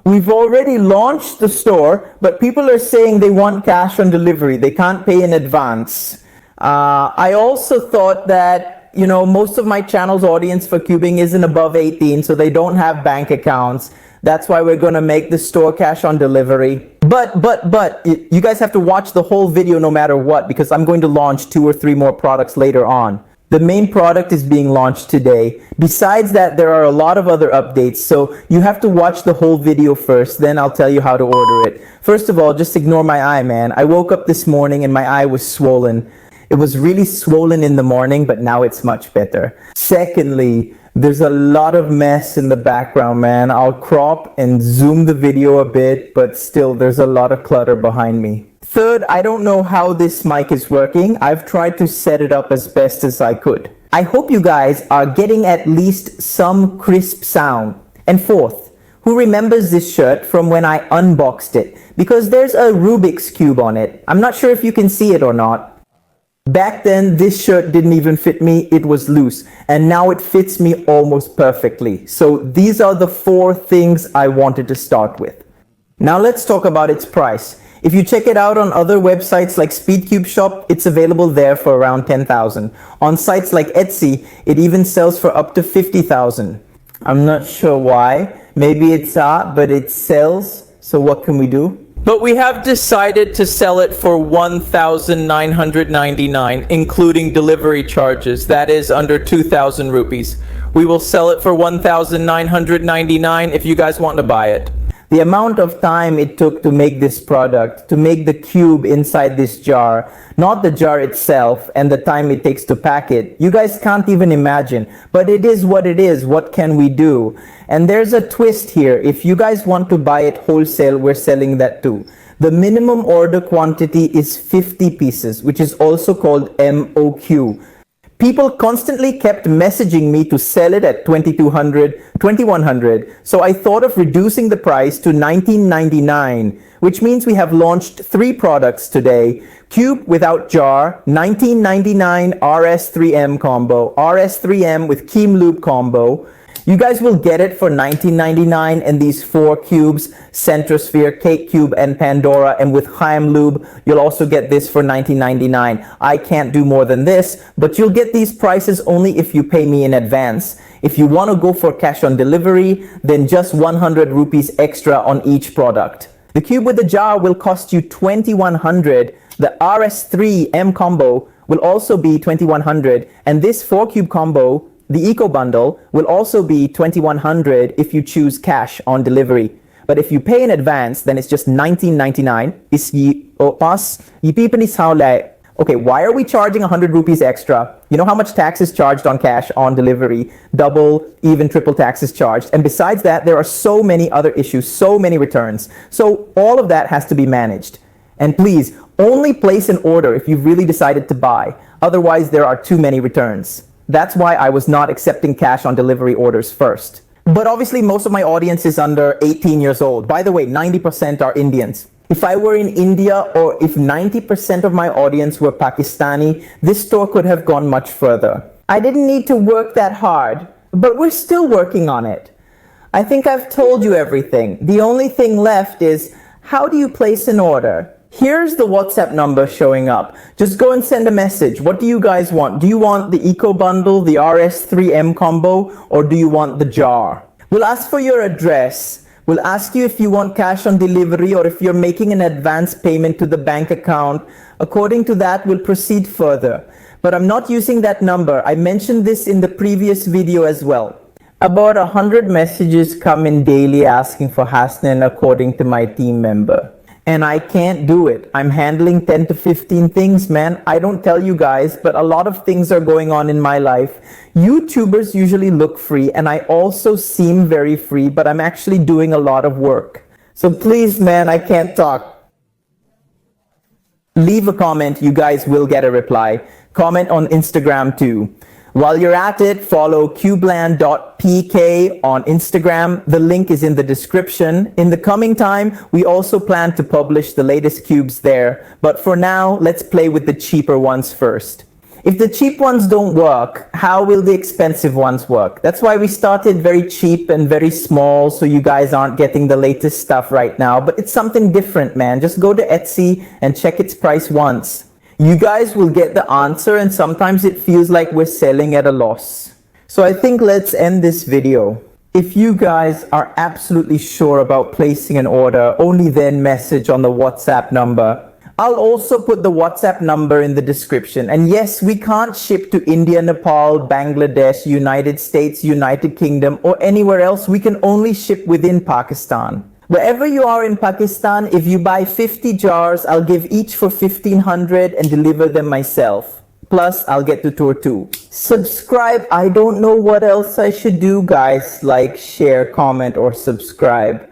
We've already launched the store, but people are saying they want cash on delivery. They can't pay in advance. I also thought that, most of my channel's audience for cubing isn't above 18, so they don't have bank accounts. That's why we're going to make the store cash on delivery. But, you guys have to watch the whole video no matter what, because I'm going to launch 2 or 3 more products later on. The main product is being launched today. Besides that, there are a lot of other updates, so you have to watch the whole video first, then I'll tell you how to order it. First of all, just ignore my eye, man. I woke up this morning and my eye was swollen. It was really swollen in the morning, but now it's much better. Secondly, there's a lot of mess in the background, man. I'll crop and zoom the video a bit, but still there's a lot of clutter behind me. Third, I don't know how this mic is working. I've tried to set it up as best as I could. I hope you guys are getting at least some crisp sound. And fourth, who remembers this shirt from when I unboxed it? Because there's a Rubik's Cube on it. I'm not sure if you can see it or not. Back then, this shirt didn't even fit me. It was loose. And now it fits me almost perfectly. So these are the 4 things I wanted to start with. Now let's talk about its price. If you check it out on other websites like Speedcube Shop, it's available there for around 10,000. On sites like Etsy, it even sells for up to 50,000. I'm not sure why. Maybe it's art, but it sells. So what can we do? But we have decided to sell it for 1,999, including delivery charges. That is under 2,000 rupees. We will sell it for 1,999 if you guys want to buy it. The amount of time it took to make this product, to make the cube inside this jar, not the jar itself, and the time it takes to pack it, you guys can't even imagine. But it is what it is. What can we do? And there's a twist here. If you guys want to buy it wholesale, we're selling that too. The minimum order quantity is 50 pieces, which is also called MOQ. People constantly kept messaging me to sell it at 2,200, 2,100. So I thought of reducing the price to 1999, which means we have launched 3 products today. Cube without jar, 1999 RS3M combo, RS3M with Keem Lube combo. You guys will get it for $19.99 and these 4 cubes, Centrosphere, Cake Cube, and Pandora. And with Chaim Lube, you'll also get this for $19.99. I can't do more than this, but you'll get these prices only if you pay me in advance. If you want to go for cash on delivery, then just 100 rupees extra on each product. The cube with the jar will cost you 2,100. The RS3M combo will also be 2,100. And this 4 cube combo, the Eco Bundle, will also be 2,100 if you choose cash on delivery. But if you pay in advance, then it's just 1999. Okay, why are we charging 100 rupees extra? You know how much tax is charged on cash on delivery? Double, even triple tax is charged. And besides that, there are so many other issues, so many returns. So all of that has to be managed. And please, only place an order if you've really decided to buy. Otherwise, there are too many returns. That's why I was not accepting cash on delivery orders first. But obviously, most of my audience is under 18 years old. By the way, 90% are Indians. If I were in India, or if 90% of my audience were Pakistani, this store could have gone much further. I didn't need to work that hard, but we're still working on it. I think I've told you everything. The only thing left is, how do you place an order? Here's the WhatsApp number showing up. Just go and send a message. What do you guys want? Do you want the Eco Bundle, the RS3M combo, or do you want the jar? We'll ask for your address. We'll ask you if you want cash on delivery or if you're making an advance payment to the bank account. According to that, we'll proceed further. But I'm not using that number. I mentioned this in the previous video as well. About 100 messages come in daily asking for Hasnain according to my team member. And I can't do it. I'm handling 10 to 15 things, man. I don't tell you guys, but a lot of things are going on in my life. YouTubers usually look free, and I also seem very free, but I'm actually doing a lot of work. So please, man, I can't talk. Leave a comment. You guys will get a reply. Comment on Instagram too. While you're at it, follow cubeland.pk on Instagram. The link is in the description. In the coming time, we also plan to publish the latest cubes there. But for now, let's play with the cheaper ones first. If the cheap ones don't work, how will the expensive ones work? That's why we started very cheap and very small, so you guys aren't getting the latest stuff right now. But it's something different, man. Just go to Etsy and check its price once. You guys will get the answer, and sometimes it feels like we're selling at a loss. So I think let's end this video. If you guys are absolutely sure about placing an order, only then message on the WhatsApp number. I'll also put the WhatsApp number in the description. And yes, we can't ship to India, Nepal, Bangladesh, United States, United Kingdom, or anywhere else. We can only ship within Pakistan. Wherever you are in Pakistan, if you buy 50 jars, I'll give each for 1,500 and deliver them myself. Plus, I'll get to tour too. Subscribe. I don't know what else I should do, guys. Like, share, comment, or subscribe.